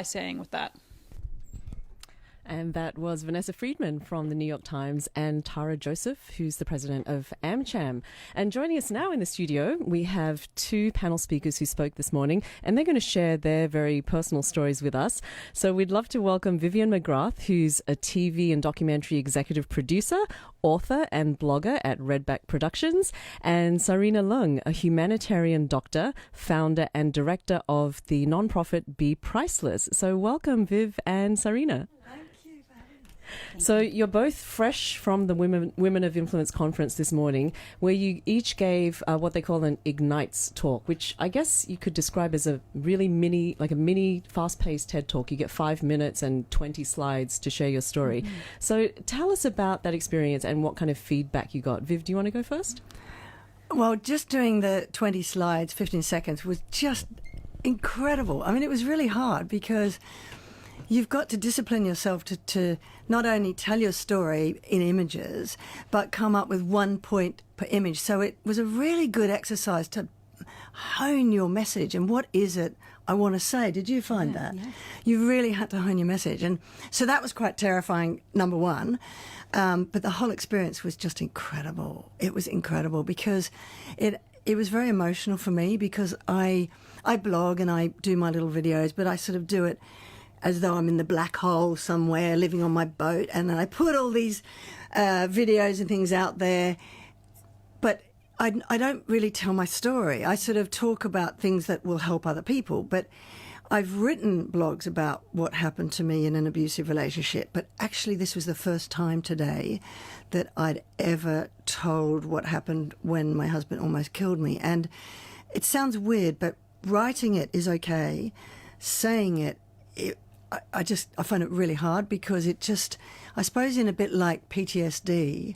saying with that. And that was Vanessa Friedman from the New York Times and Tara Joseph, who's the president of AmCham. And joining us now in the studio, we have two panel speakers who spoke this morning, and they're going to share their very personal stories with us. So we'd love to welcome Vivian McGrath, who's a TV and documentary executive producer, author and blogger at Redback Productions, and Sarina Leung, a humanitarian doctor, founder and director of the nonprofit Be Priceless. So welcome, Viv and Sarina. So you're both fresh from the Women of Influence conference this morning, where you each gave what they call an Ignites talk, which I guess you could describe as a really mini fast-paced TED talk. You get 5 minutes and 20 slides to share your story. Mm-hmm. So tell us about that experience and what kind of feedback you got. Viv, do you want to go first? Well, just doing the 20 slides, 15 seconds, was just incredible. I mean, it was really hard because you've got to discipline yourself to not only tell your story in images, but come up with 1 point per image. So it was a really good exercise to hone your message and what is it I want to say. Did you find that? Yeah. You really had to hone your message. And so that was quite terrifying, number one. But the whole experience was just incredible. It was incredible because it was very emotional for me because I blog and I do my little videos, but I sort of do it as though I'm in the black hole somewhere living on my boat, and I put all these videos and things out there, but I don't really tell my story. I sort of talk about things that will help other people, but I've written blogs about what happened to me in an abusive relationship, but actually this was the first time today that I'd ever told what happened when my husband almost killed me. And it sounds weird, but writing it is okay. Saying it, I find it really hard because it just, I suppose in a bit like PTSD,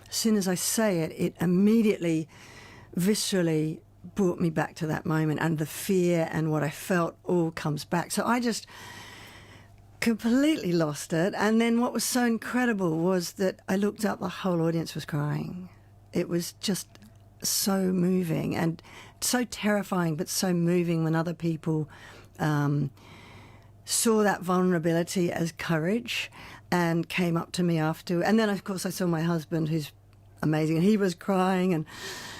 as soon as I say it, it immediately, viscerally brought me back to that moment, and the fear and what I felt all comes back. So I just completely lost it. And then what was so incredible was that I looked up, the whole audience was crying. It was just so moving and so terrifying, but so moving when other people saw that vulnerability as courage and came up to me after. And then, of course, I saw my husband, who's amazing, and he was crying, and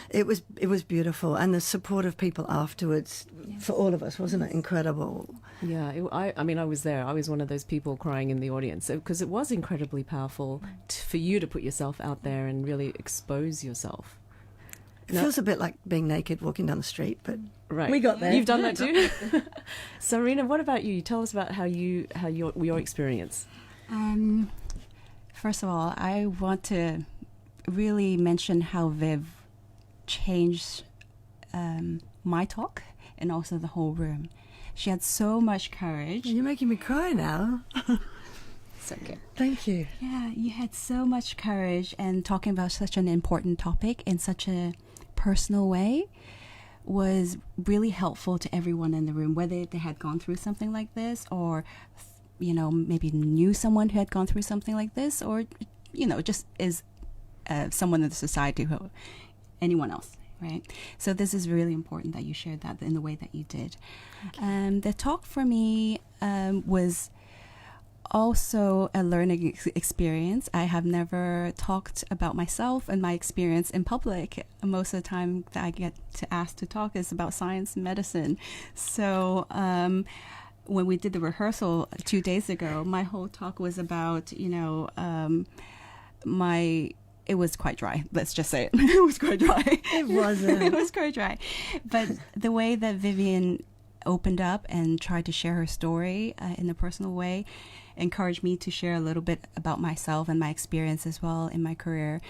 it was beautiful. And the support of people afterwards, yes, for all of us, wasn't it incredible? Yeah, I mean, I was there. I was one of those people crying in the audience because it was incredibly powerful for you to put yourself out there and really expose yourself. It feels a bit like being naked walking down the street, but right, we got there. You've done that too. Sarina, what about you? Tell us about your experience. First of all, I want to really mention how Viv changed my talk and also the whole room. She had so much courage. You're making me cry now. It's okay. Thank you. Yeah, you had so much courage, and talking about such an important topic in such a personal way was really helpful to everyone in the room, whether they had gone through something like this or, maybe knew someone who had gone through something like this, or, just is someone in the society who, anyone else, right? So this is really important that you shared that in the way that you did. The talk for me was also a learning experience. I have never talked about myself and my experience in public. Most of the time that I get asked to talk is about science and medicine. So when we did the rehearsal 2 days ago, my whole talk was about, it was quite dry. Let's just say it. It was quite dry. It wasn't. It was quite dry. But the way that Vivian opened up and tried to share her story in a personal way encouraged me to share a little bit about myself and my experience as well in my career.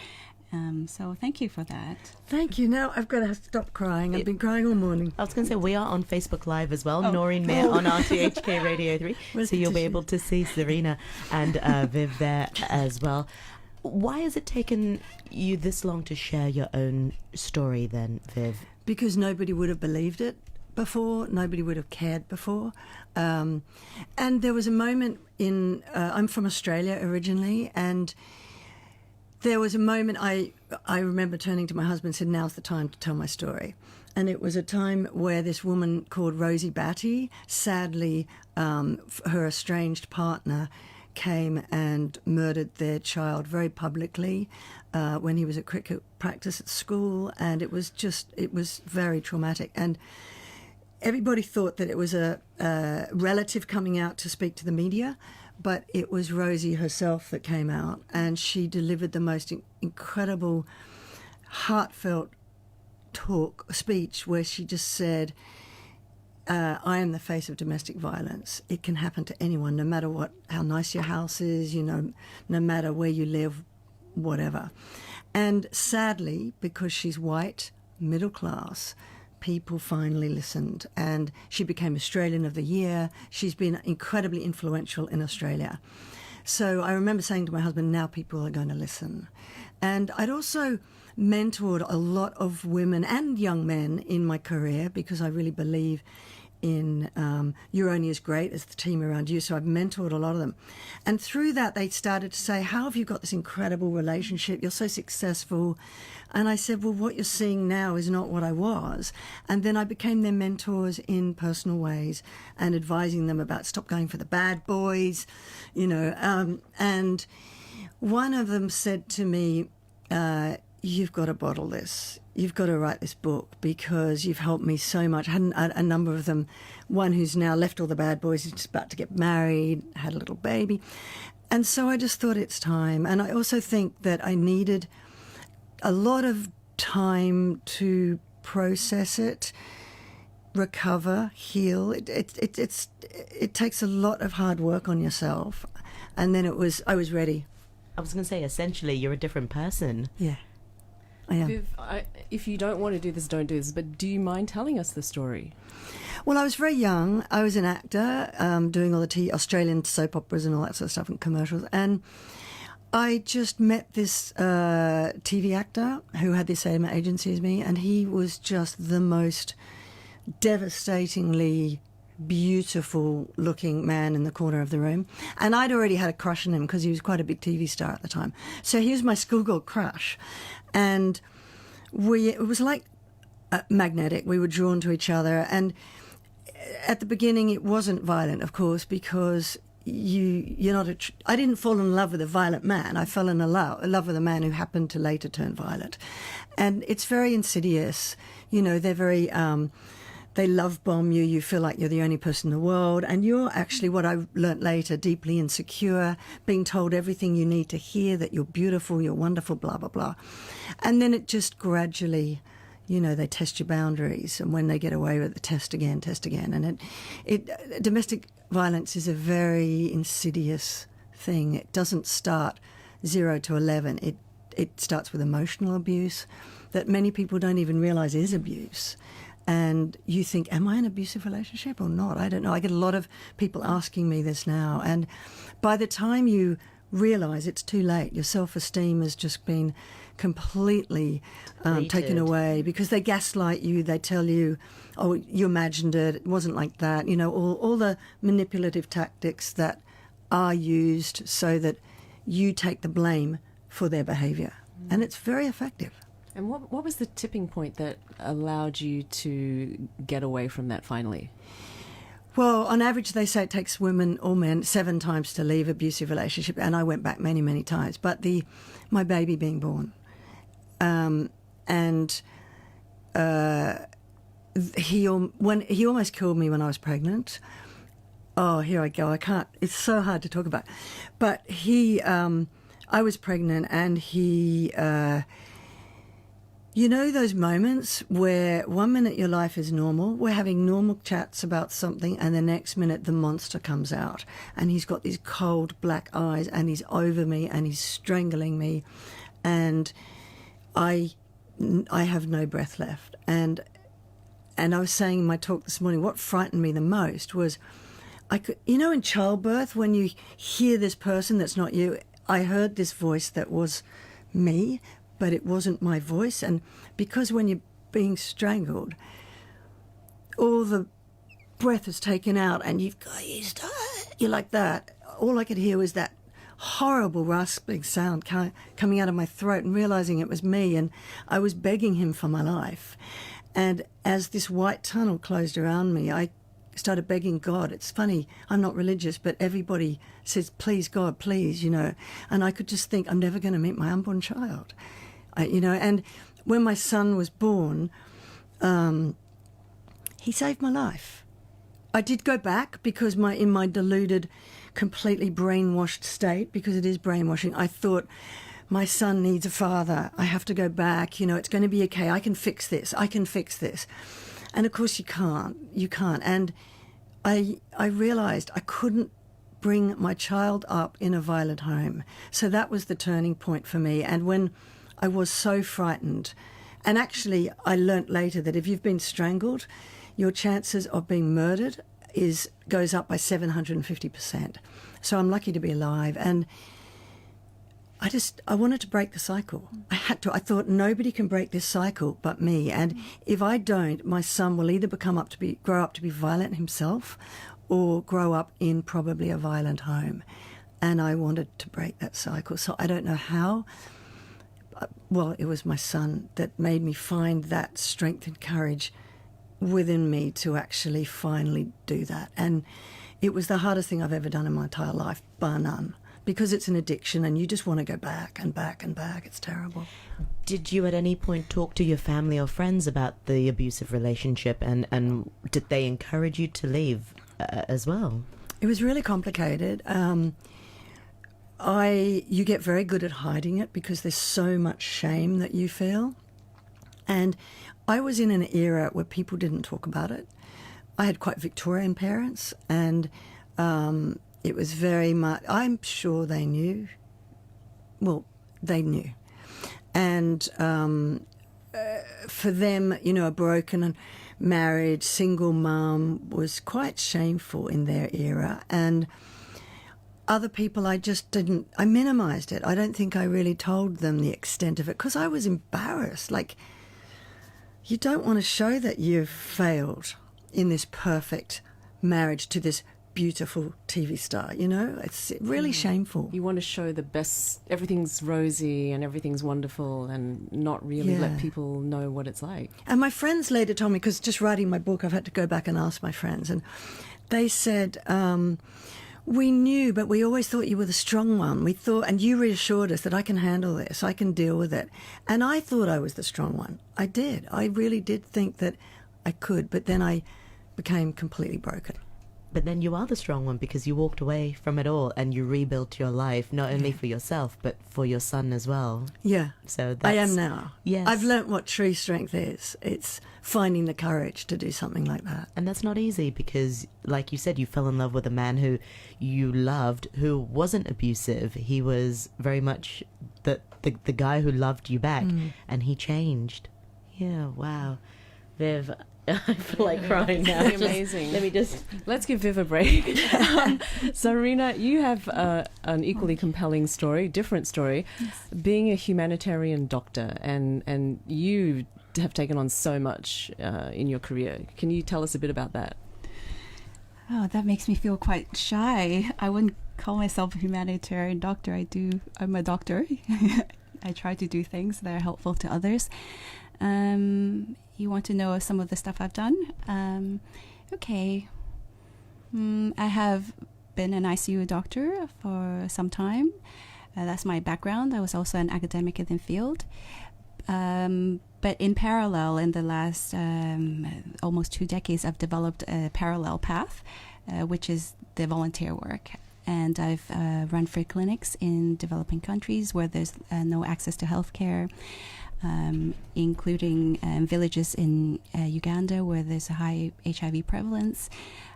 So thank you for that. Thank you. Now I've got to stop crying. I've been crying all morning. I was going to say, we are on Facebook Live as well. Noreen Mayer on RTHK Radio 3. So you'll be able to see Sarina and Viv there as well. Why has it taken you this long to share your own story then, Viv? Because nobody would have believed it before. Nobody would have cared before. And there was a moment I'm from Australia originally, and there was a moment I remember turning to my husband and said, now's the time to tell my story. And it was a time where this woman called Rosie Batty, sadly, her estranged partner came and murdered their child very publicly when he was at cricket practice at school, and it was very traumatic. And everybody thought that it was a relative coming out to speak to the media, but it was Rosie herself that came out, and she delivered the most incredible, heartfelt speech where she just said, I am the face of domestic violence. It can happen to anyone, no matter how nice your house is, no matter where you live, whatever. And sadly, because she's white, middle class, people finally listened, and she became Australian of the Year. She's been incredibly influential in Australia. So I remember saying to my husband, now people are going to listen. And I'd also mentored a lot of women and young men in my career, because I really believe in you're only as great as the team around you. So I've mentored a lot of them. And through that, they started to say, how have you got this incredible relationship? You're so successful. And I said, well, what you're seeing now is not what I was. And then I became their mentors in personal ways and advising them about stop going for the bad boys, and one of them said to me, you've got to bottle this. You've got to write this book because you've helped me so much. I had a number of them. One who's now left all the bad boys, is just about to get married, had a little baby. And so I just thought it's time. And I also think that I needed a lot of time to process it, recover, heal. It takes a lot of hard work on yourself. And then I was ready. I was going to say, essentially, you're a different person. Yeah. I am. Viv, if you don't want to do this, don't do this, but do you mind telling us the story? Well, I was very young. I was an actor, doing all the Australian soap operas and all that sort of stuff and commercials. And I just met this TV actor who had the same agency as me, and he was just the most devastatingly beautiful looking man in the corner of the room. And I'd already had a crush on him because he was quite a big TV star at the time. So he was my schoolgirl crush. And it was like magnetic. We were drawn to each other. And at the beginning, it wasn't violent, of course, because you're not I didn't fall in love with a violent man. I fell in love with a man who happened to later turn violent. And it's very insidious. They're very... they love bomb you. You feel like you're the only person in the world. And you're actually, what I learnt later, deeply insecure, being told everything you need to hear, that you're beautiful, you're wonderful, blah, blah, blah. And then it just gradually, they test your boundaries. And when they get away with it, test again. And domestic violence is a very insidious thing. It doesn't start 0 to 11. It starts with emotional abuse that many people don't even realize is abuse. And you think, am I in an abusive relationship or not? I don't know. I get a lot of people asking me this now. And by the time you realize it's too late, your self-esteem has just been completely taken away because they gaslight you. They tell you, oh, you imagined it. It wasn't like that. All the manipulative tactics that are used so that you take the blame for their behavior. And it's very effective. And what was the tipping point that allowed you to get away from that finally? Well, on average, they say it takes women or men 7 times to leave abusive relationship, and I went back many, many times. But my baby being born, he almost killed me when I was pregnant. Oh, here I go. I can't. It's so hard to talk about. But I was pregnant, and he. Those moments where 1 minute your life is normal, we're having normal chats about something, and the next minute the monster comes out and he's got these cold black eyes and he's over me and he's strangling me, and I have no breath left. And I was saying in my talk this morning, what frightened me the most was in childbirth, when you hear this person that's not you, I heard this voice that was me, but it wasn't my voice. And because when you're being strangled, all the breath is taken out and you're like that. All I could hear was that horrible rasping sound coming out of my throat, and realizing it was me, and I was begging him for my life. And as this white tunnel closed around me, I started begging God. It's funny, I'm not religious, but everybody says, please, God, please, you know. And I could just think, I'm never going to meet my unborn child, you know. And when my son was born, he saved my life. I did go back because in my deluded, completely brainwashed state, because it is brainwashing, I thought, my son needs a father. I have to go back. You know, it's going to be okay. I can fix this. And of course you can't. And I realised I couldn't bring my child up in a violent home. So that was the turning point for me. And when I was so frightened, and actually I learnt later that if you've been strangled, your chances of being murdered goes up by 750%. So I'm lucky to be alive. And I wanted to break the cycle. I had to. I thought nobody can break this cycle but me. And if I don't, my son will either grow up to be violent himself, or grow up in probably a violent home. And I wanted to break that cycle. So I don't know how. Well, it was my son that made me find that strength and courage within me to actually finally do that. And it was the hardest thing I've ever done in my entire life, bar none. Because it's an addiction and you just want to go back and back and back. It's terrible. Did you at any point talk to your family or friends about the abusive relationship, and did they encourage you to leave as well? It was really complicated. You get very good at hiding it because there's so much shame that you feel. And I was in an era where people didn't talk about it. I had quite Victorian parents, and it was very much, I'm sure they knew. Well, they knew. And for them, you know, a broken marriage, single mum was quite shameful in their era. And other people, I minimised it. I don't think I really told them the extent of it because I was embarrassed. Like, you don't want to show that you've failed in this perfect marriage to this beautiful TV star, you know? It's really shameful. You want to show the best, everything's rosy and everything's wonderful, and not really let people know what it's like. And my friends later told me, because just writing my book, I've had to go back and ask my friends, and they said, we knew, but we always thought you were the strong one. We thought, and you reassured us that I can handle this, I can deal with it. And I thought I was the strong one. I did. I really did think that I could, but then I became completely broken. But then you are the strong one because you walked away from it all and you rebuilt your life, not only for yourself, but for your son as well. Yeah. So I am now. Yes. I've learnt what true strength is. It's finding the courage to do something like that. And that's not easy because, like you said, you fell in love with a man who you loved, who wasn't abusive. He was very much the guy who loved you back, and he changed. Yeah, wow. Viv, I feel like crying now. Amazing. Let's give Viv a break. Zarina, you have an equally compelling story, different story, being a humanitarian doctor, and you have taken on so much in your career. Can you tell us a bit about that? Oh, that makes me feel quite shy. I wouldn't call myself a humanitarian doctor. I'm a doctor. I try to do things that are helpful to others. You want to know some of the stuff I've done? Okay. I have been an ICU doctor for some time. That's my background. I was also an academic in the field. But in parallel, in the last almost 2 decades, I've developed a parallel path, which is the volunteer work. And I've run free clinics in developing countries where there's no access to healthcare. Including villages in Uganda where there's a high HIV prevalence.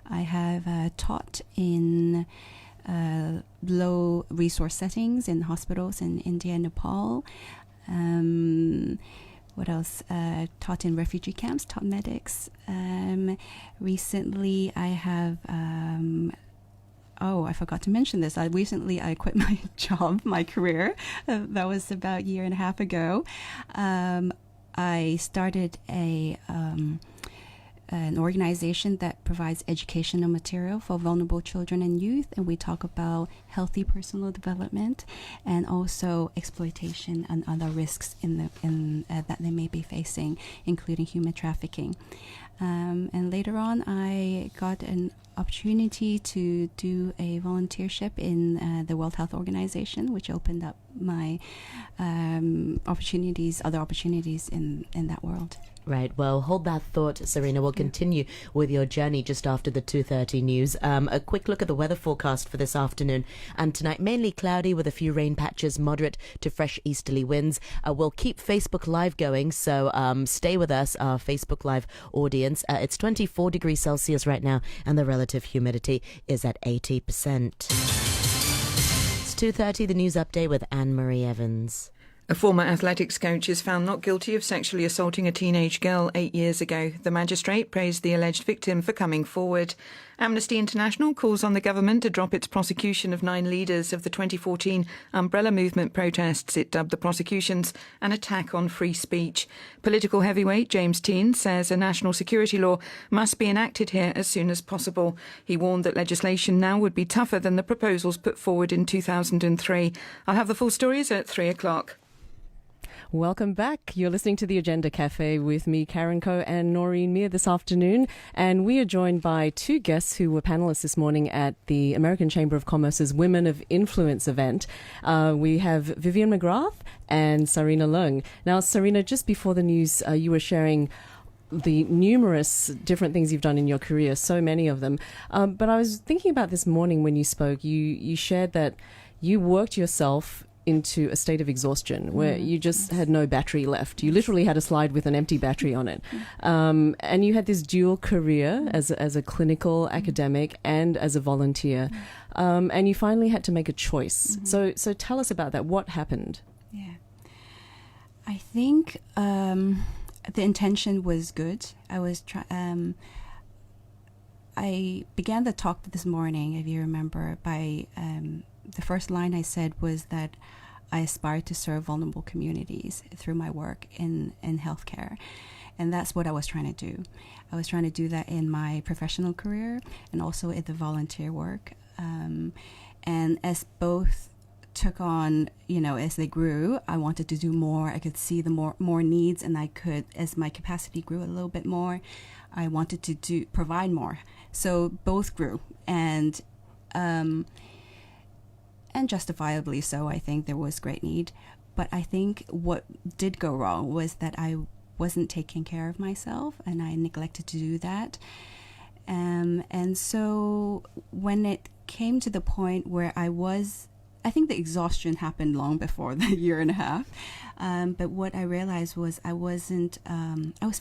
I have taught in low resource settings in hospitals in India and Nepal. What else? Taught in refugee camps, taught medics. Recently I have... I forgot to mention this. I quit my job, my career. That was about a year and a half ago. I started a an organization that provides educational material for vulnerable children and youth, and we talk about healthy personal development and also exploitation and other risks that they may be facing, including human trafficking. And later on, I got an opportunity to do a volunteership in the World Health Organization, which opened up my other opportunities in that world. Right. Well, hold that thought, Serena. We'll continue with your journey just after the 2:30 news. A quick look at the weather forecast for this afternoon and tonight. Mainly cloudy with a few rain patches, moderate to fresh easterly winds. We'll keep Facebook Live going, so stay with us, our Facebook Live audience. It's 24 degrees Celsius right now, and the relative humidity is at 80%. It's 2:30, the news update with Anne-Marie Evans. A former athletics coach is found not guilty of sexually assaulting a teenage girl 8 years ago. The magistrate praised the alleged victim for coming forward. Amnesty International calls on the government to drop its prosecution of 9 leaders of the 2014 Umbrella Movement protests. It dubbed the prosecutions an attack on free speech. Political heavyweight James Tean says a national security law must be enacted here as soon as possible. He warned that legislation now would be tougher than the proposals put forward in 2003. I'll have the full stories at 3 o'clock. Welcome back. You're listening to the Agenda Cafe with me, Karen Coe, and Noreen Mir this afternoon. And we are joined by 2 guests who were panelists this morning at the American Chamber of Commerce's Women of Influence event. We have Vivian McGrath and Serena Leung. Now, Serena, just before the news, you were sharing the numerous different things you've done in your career, so many of them. But I was thinking about this morning when you spoke, you shared that you worked yourself into a state of exhaustion where you just had no battery left. You literally had a slide with an empty battery on it. And you had this dual career as a clinical academic and as a volunteer. And you finally had to make a choice. So tell us about that. What happened? Yeah. I think the intention was good. I began the talk this morning, if you remember, by the first line I said was that I aspire to serve vulnerable communities through my work in healthcare. And that's what I was trying to do. I was trying to do that in my professional career and also in the volunteer work. And as both took on, as they grew, I wanted to do more. I could see the more needs, and I could, as my capacity grew a little bit more, I wanted to provide more. So both grew, and justifiably so. I think there was great need, but I think what did go wrong was that I wasn't taking care of myself, and I neglected to do that. And so when it came to the point where I think the exhaustion happened long before the year and a half. But what I realized was I was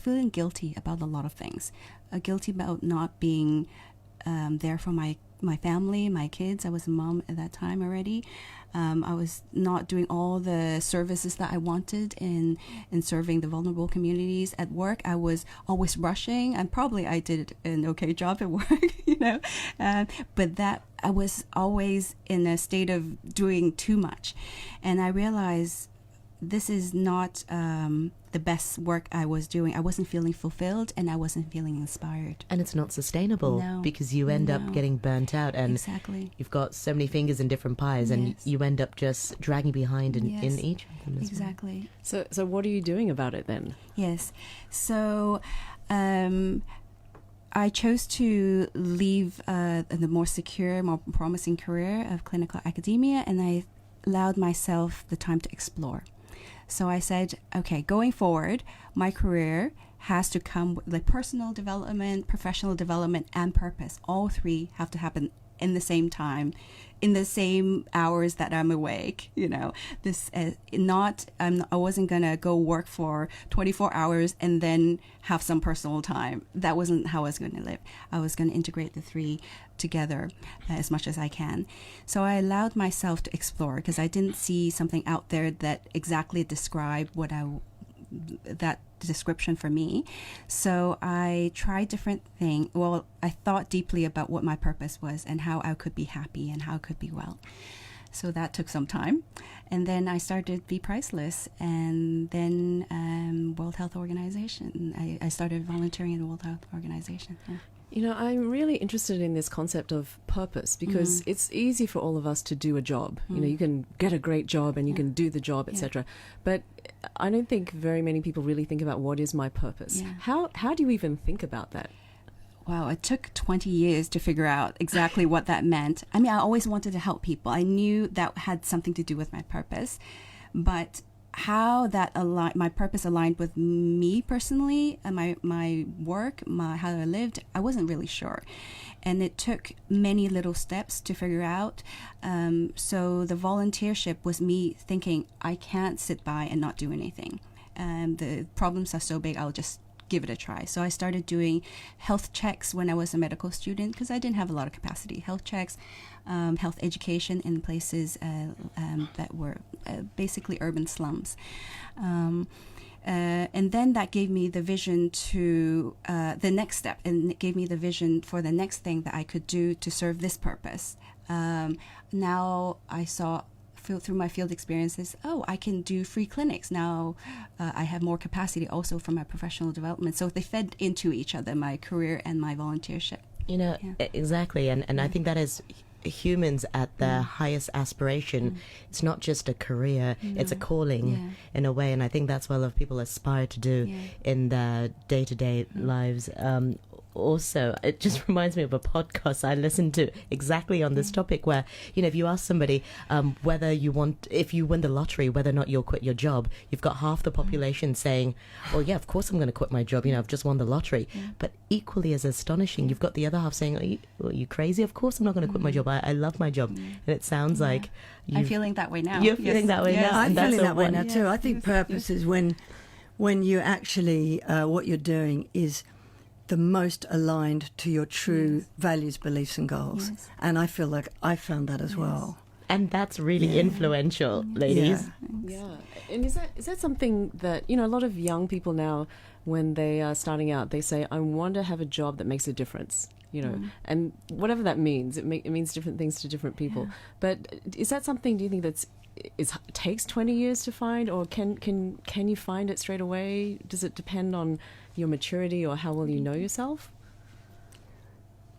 feeling guilty about a lot of things. Guilty about not being there for my family, my kids. I was a mom at that time already. I was not doing all the services that I wanted in serving the vulnerable communities. At work, I was always rushing, and probably I did an okay job at work, but that I was always in a state of doing too much. And I realized this is not the best work I was doing. I wasn't feeling fulfilled, and I wasn't feeling inspired. And it's not sustainable because you end up getting burnt out, and exactly. You've got so many fingers in different pies, and you end up just dragging behind in each of them as exactly. So what are you doing about it then? Yes. So I chose to leave the more secure, more promising career of clinical academia, and I allowed myself the time to explore. So I said, okay, going forward, my career has to come with like personal development, professional development, and purpose. All 3 have to happen in the same time, in the same hours that I'm awake. I wasn't gonna go work for 24 hours and then have some personal time. That wasn't how I was going to live. I was going to integrate the 3 together as much as I can. So I allowed myself to explore because I didn't see something out there that exactly described that description for me. So I tried different things. Well, I thought deeply about what my purpose was and how I could be happy and how I could be well. So that took some time. And then I started Be Priceless, and then World Health Organization. I started volunteering in the World Health Organization. Yeah. You know, I'm really interested in this concept of purpose because it's easy for all of us to do a job. You know, you can get a great job and you can do the job, etc. But I don't think very many people really think about what is my purpose. Yeah. How do you even think about that? Wow, it took 20 years to figure out exactly what that meant. I mean, I always wanted to help people. I knew that had something to do with my purpose, but how that my purpose aligned with me personally and my work, how I lived, I wasn't really sure. And it took many little steps to figure out. So the volunteership was me thinking, I can't sit by and not do anything. The problems are so big, I'll just give it a try. So I started doing health checks when I was a medical student because I didn't have a lot of capacity. Health checks, health education in places that were basically urban slums. And then that gave me the vision to the next step, and it gave me the vision for the next thing that I could do to serve this purpose. Now I saw through my field experiences, I can do free clinics. Now I have more capacity also for my professional development. So they fed into each other, my career and my volunteership. You know, exactly. And I think that is humans at their highest aspiration. It's not just a career, it's a calling in a way. And I think that's what a lot of people aspire to do in their day-to-day lives. Also, it just reminds me of a podcast I listened to exactly on this topic where, you know, if you ask somebody if you win the lottery, whether or not you'll quit your job, you've got half the population saying, well, yeah, of course I'm going to quit my job, you know, I've just won the lottery. But equally as astonishing, you've got the other half saying, are you crazy? Of course I'm not going to quit my job. I love my job. And it sounds like I'm feeling that way now. You're feeling that way now. I'm feeling that way now too. I think Yes. purpose is when you actually, what you're doing is the most aligned to your true values, beliefs and goals. Yes. And I feel like I found that as well. And that's really influential, ladies. Yeah. And is that something that, you know, a lot of young people now, when they are starting out, they say, I want to have a job that makes a difference, you know, and whatever that means, it means different things to different people. But is that something, do you think it takes 20 years to find, or can you find it straight away? Does it depend on your maturity or how well you know yourself?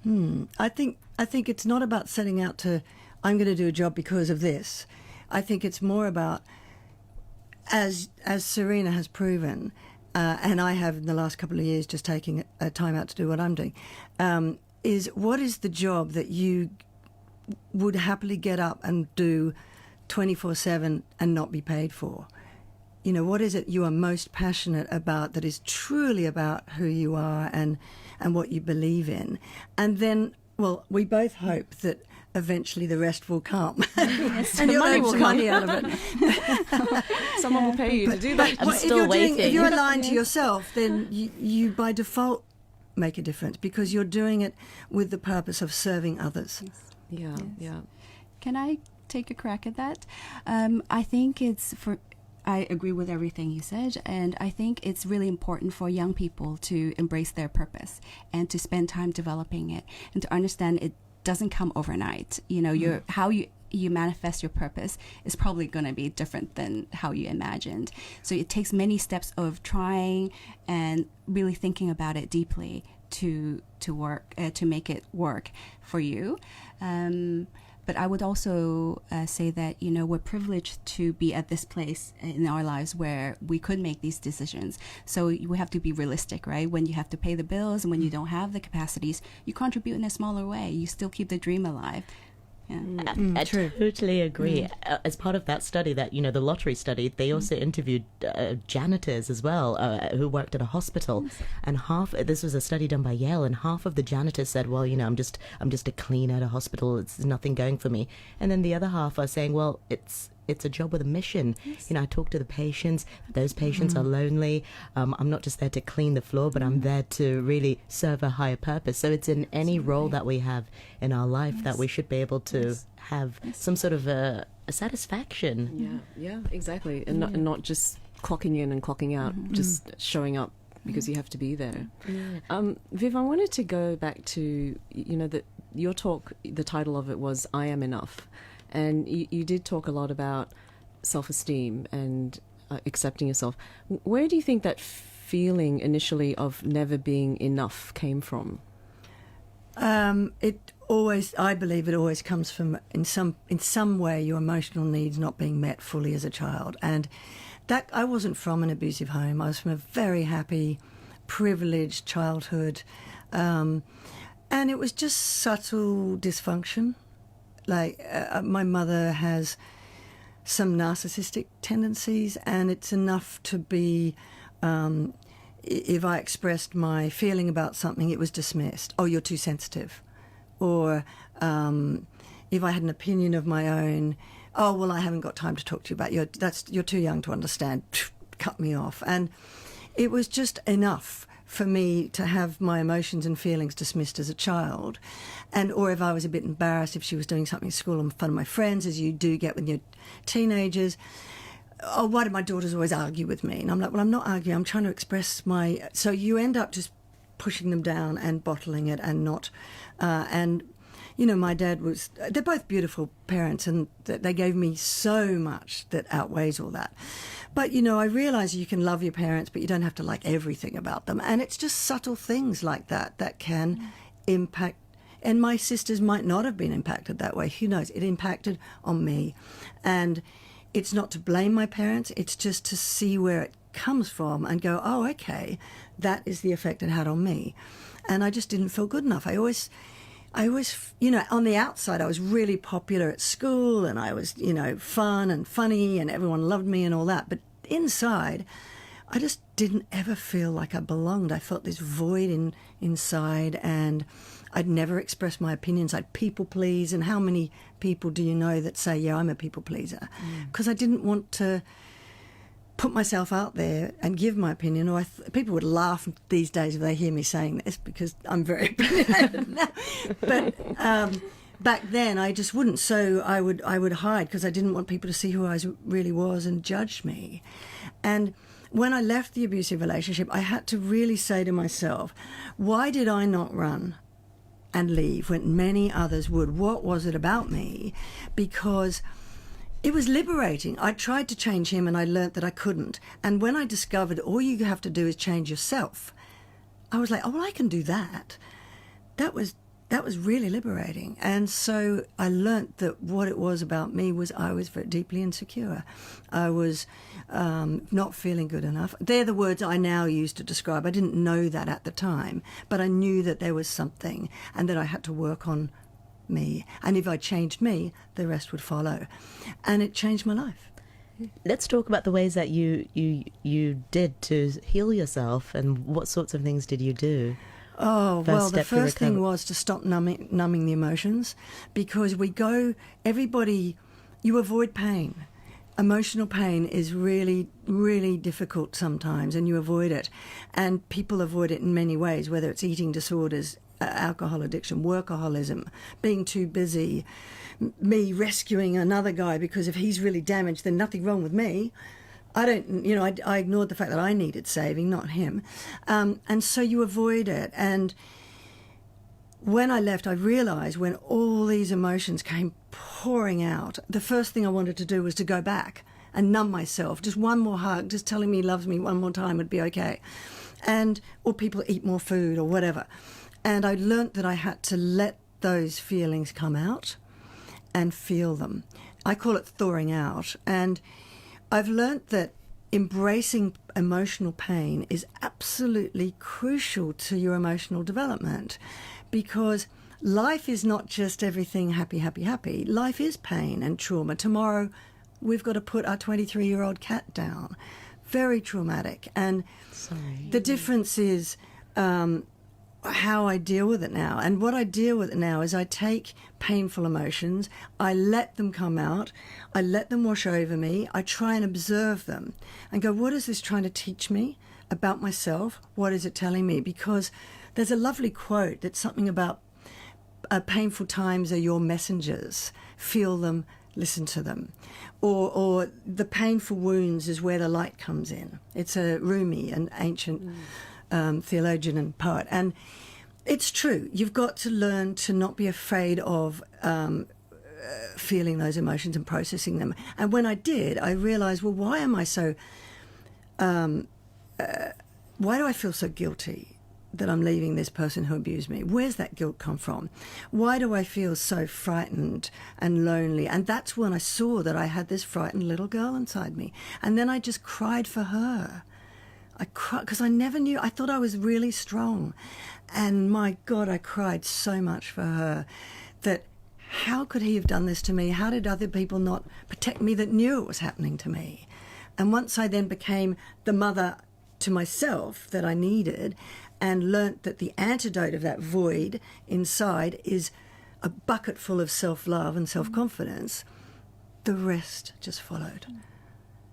I think it's not about setting out to, I'm going to do a job because of this. I think it's more about, as Serena has proven, and I have in the last couple of years just taking a time out to do what I'm doing, is what is the job that you would happily get up and do 24/7 and not be paid for? You know, what is it you are most passionate about that is truly about who you are and what you believe in? And then, well, we both hope that eventually the rest will come. Yes, and the you'll money earn will some come. money out of it. Someone will pay you to do that. I'm still waiting. If you're aligned to yourself, then you by default make a difference because you're doing it with the purpose of serving others. Yeah. Can I take a crack at that? I think I agree with everything you said, and I think it's really important for young people to embrace their purpose and to spend time developing it and to understand it doesn't come overnight. You know, how you manifest your purpose is probably going to be different than how you imagined. So it takes many steps of trying and really thinking about it deeply to work to make it work for you. But I would also say that, you know, we're privileged to be at this place in our lives where we could make these decisions. So we have to be realistic, right? When you have to pay the bills and when you don't have the capacities, you contribute in a smaller way. You still keep the dream alive. Yeah. I totally agree. As part of that study, that, you know, the lottery study, they also interviewed janitors as well who worked at a hospital, and this was a study done by Yale, and half of the janitors said, well, you know, I'm just a cleaner at a hospital, it's nothing going for me. And then the other half are saying, well, it's a job with a mission. You know, I talk to the patients. Those patients are lonely. I'm not just there to clean the floor, but I'm there to really serve a higher purpose. So it's in any role that we have in our life that we should be able to have some sort of a satisfaction. Yeah, exactly. And not just clocking in and clocking out, just showing up because you have to be there. Viv, I wanted to go back to, you know, your talk, the title of it was I Am Enough. And you did talk a lot about self-esteem and accepting yourself. Where do you think that feeling initially of never being enough came from? I believe it always comes from in some way your emotional needs not being met fully as a child. And that I wasn't from an abusive home. I was from a very happy, privileged childhood. And it was just subtle dysfunction. Like my mother has some narcissistic tendencies, and it's enough to be, if I expressed my feeling about something, it was dismissed. Oh, you're too sensitive. Or if I had an opinion of my own, oh, well, I haven't got time to talk to you about you're too young to understand. Cut me off. And it was just enough for me to have my emotions and feelings dismissed as a child. Or if I was a bit embarrassed if she was doing something at school in front of my friends, as you do get when you're teenagers. Oh, why do my daughters always argue with me? And I'm like, well, I'm not arguing. I'm trying to express my... So you end up just pushing them down and bottling it and not... and, you know, my dad was... They're both beautiful parents, and they gave me so much that outweighs all that. But, you know, I realise you can love your parents, but you don't have to like everything about them. And it's just subtle things like that that can impact. And my sisters might not have been impacted that way. Who knows? It impacted on me. And it's not to blame my parents. It's just to see where it comes from and go, oh, okay, that is the effect it had on me. And I just didn't feel good enough. I always, you know, on the outside, I was really popular at school, and I was, you know, fun and funny, and everyone loved me and all that. But inside, I just didn't ever feel like I belonged. I felt this void inside, and I'd never express my opinions. I'd people please. And how many people do you know that say, yeah, I'm a people pleaser? Because I didn't want to put myself out there and give my opinion, or people would laugh these days if they hear me saying this because I'm very opinionated now. But back then I just wouldn't, so I would hide because I didn't want people to see who I really was and judge me. And when I left the abusive relationship, I had to really say to myself, why did I not run and leave when many others would? What was it about me? Because it was liberating. I tried to change him and I learnt that I couldn't. And when I discovered all you have to do is change yourself, I was like, oh, well, I can do that. That was really liberating. And so I learnt that what it was about me was I was very deeply insecure. I was not feeling good enough. They're the words I now use to describe. I didn't know that at the time, but I knew that there was something and that I had to work on me, and if I changed me, the rest would follow. And it changed my life. Let's talk about the ways that you did to heal yourself, and what sorts of things did you do? Oh, well, the first thing was to stop numbing the emotions, because you avoid pain. Emotional pain is really, really difficult sometimes, and you avoid it. And people avoid it in many ways, whether it's eating disorders, alcohol addiction, workaholism, being too busy, me rescuing another guy because if he's really damaged, then nothing wrong with me. I ignored the fact that I needed saving, not him. And so you avoid it. And when I left, I realised when all these emotions came pouring out, the first thing I wanted to do was to go back and numb myself. Just one more hug, just telling me he loves me one more time would be okay. Or people eat more food or whatever. And I learnt that I had to let those feelings come out and feel them. I call it thawing out. And I've learnt that embracing emotional pain is absolutely crucial to your emotional development, because life is not just everything happy, happy, happy. Life is pain and trauma. Tomorrow we've got to put our 23-year-old cat down. Very traumatic. And the difference is how I deal with it now. And what I deal with it now is I take painful emotions, I let them come out, I let them wash over me, I try and observe them and go, what is this trying to teach me about myself? What is it telling me? Because there's a lovely quote that's something about painful times are your messengers. Feel them, listen to them. Or the painful wounds is where the light comes in. It's a Rumi, an ancient theologian and poet. And it's true. You've got to learn to not be afraid of feeling those emotions and processing them. And when I did, I realised, well, why am I so... why do I feel so guilty that I'm leaving this person who abused me? Where's that guilt come from? Why do I feel so frightened and lonely? And that's when I saw that I had this frightened little girl inside me. And then I just cried for her. I cried because I never knew. I thought I was really strong. And my God, I cried so much for her that how could he have done this to me? How did other people not protect me that knew it was happening to me? And once I then became the mother to myself that I needed and learnt that the antidote of that void inside is a bucket full of self-love and self-confidence, the rest just followed.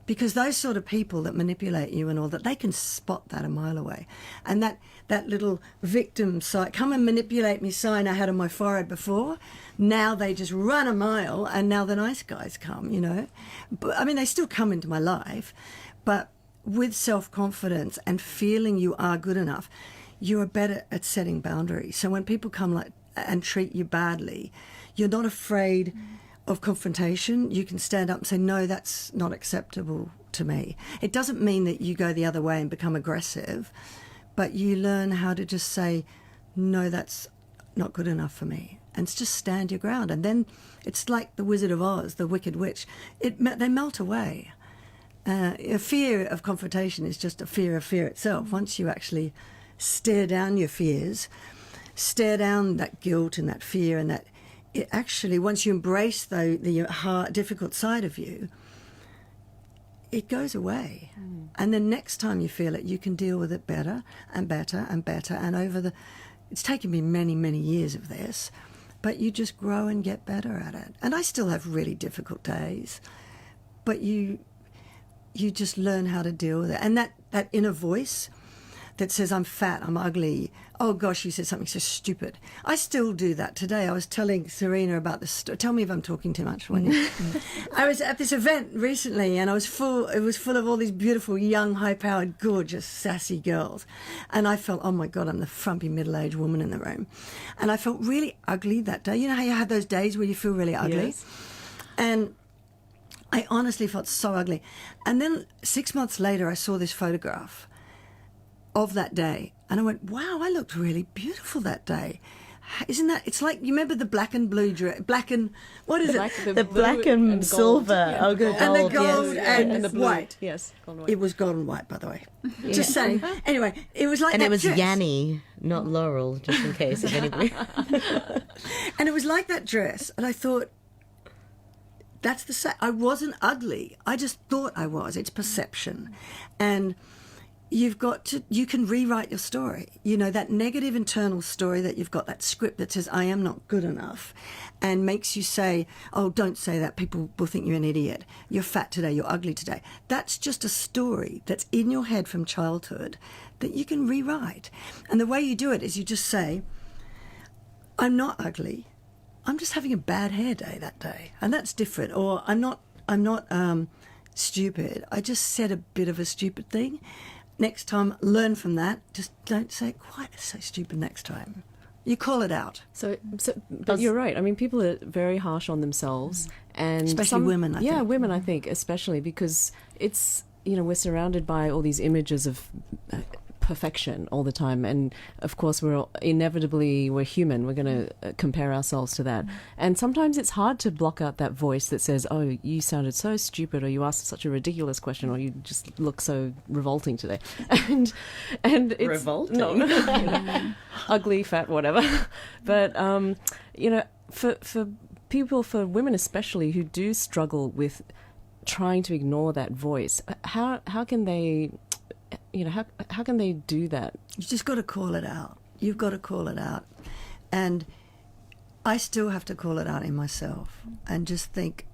Because those sort of people that manipulate you and all that, they can spot that a mile away. And that little victim sign, come and manipulate me sign I had on my forehead before, now they just run a mile and now the nice guys come, you know. But, I mean, they still come into my life, but with self-confidence and feeling you are good enough, you are better at setting boundaries. So when people come and treat you badly, you're not afraid of confrontation. You can stand up and say, no, that's not acceptable to me. It doesn't mean that you go the other way and become aggressive, but you learn how to just say, no, that's not good enough for me. And just stand your ground. And then it's like the Wizard of Oz, the Wicked Witch. They melt away. A fear of confrontation is just a fear of fear itself. Once you actually stare down your fears, stare down that guilt and that fear and that, it actually, once you embrace the hard, difficult side of you, it goes away. And then next time you feel it, you can deal with it better and better and better. And it's taken me many, many years of this, but you just grow and get better at it. And I still have really difficult days, but you just learn how to deal with it. And that inner voice that says, I'm fat, I'm ugly, oh gosh, you said something so stupid. I still do that today. I was telling Serena about this. Tell me if I'm talking too much. I was at this event recently and it was full of all these beautiful, young, high-powered, gorgeous, sassy girls. And I felt, oh my God, I'm the frumpy middle-aged woman in the room. And I felt really ugly that day. You know how you have those days where you feel really ugly? Yes. And I honestly felt so ugly. And then 6 months later, I saw this photograph of that day. And I went, wow, I looked really beautiful that day. Isn't that, it's like, you remember the black and blue dress, black and, what is it? The black and silver. Yeah. Oh, good. And the gold yes. and the blue. white. Yes, gold and white. It was gold and white, by the way. Just saying. Anyway, it was like And that it was dress. Yanni, not Laurel, just in case if anybody. And it was like that dress. And I thought, that's the same. I wasn't ugly. I just thought I was. It's perception. And you can rewrite your story. You know, that negative internal story that you've got, that script that says, I am not good enough, and makes you say, oh, don't say that. People will think you're an idiot. You're fat today. You're ugly today. That's just a story that's in your head from childhood that you can rewrite. And the way you do it is you just say, I'm not ugly. I'm just having a bad hair day that day. And that's different. Or I'm not stupid. I just said a bit of a stupid thing. Next time, learn from that. Just don't say it quite so stupid next time. You call it out. But you're right. I mean, people are very harsh on themselves, and Especially women, I think. Yeah, women, I think, especially because it's, you know, we're surrounded by all these images of perfection all the time, and of course we're human. We're going to compare ourselves to that, and sometimes it's hard to block out that voice that says, oh, you sounded so stupid, or you asked such a ridiculous question, or you just look so revolting today. and it's Revolting? no, you know, ugly, fat, whatever. But you know, for women especially who do struggle with trying to ignore that voice, how can they, you know, how can they do that? You just got to call it out. You've got to call it out. And I still have to call it out in myself and just think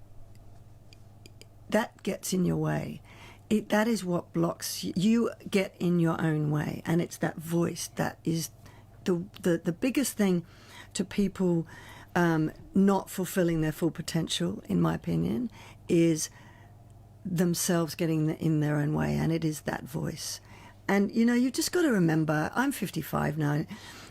that gets in your way. That is what blocks you. You get in your own way. And it's that voice that is the biggest thing to people not fulfilling their full potential, in my opinion, is themselves getting in their own way, and it is that voice. And you know, you've just got to remember, I'm 55 now,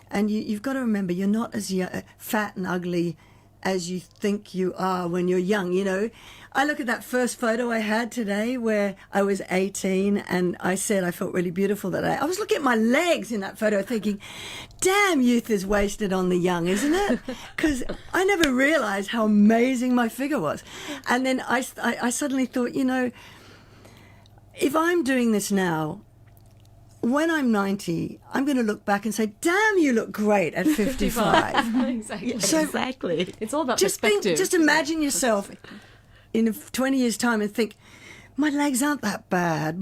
and you've got to remember you're not as fat and ugly as you think you are when you're young. You know, I look at that first photo I had today where I was 18 and I said I felt really beautiful that I was looking at my legs in that photo thinking, damn, youth is wasted on the young, isn't it? Because I never realized how amazing my figure was. And then I suddenly thought, you know, if I'm doing this now, when I'm 90, I'm going to look back and say, damn, you look great at 55. Exactly. So Exactly. It's all about just perspective. just imagine yourself in 20 years' time and think, my legs aren't that bad.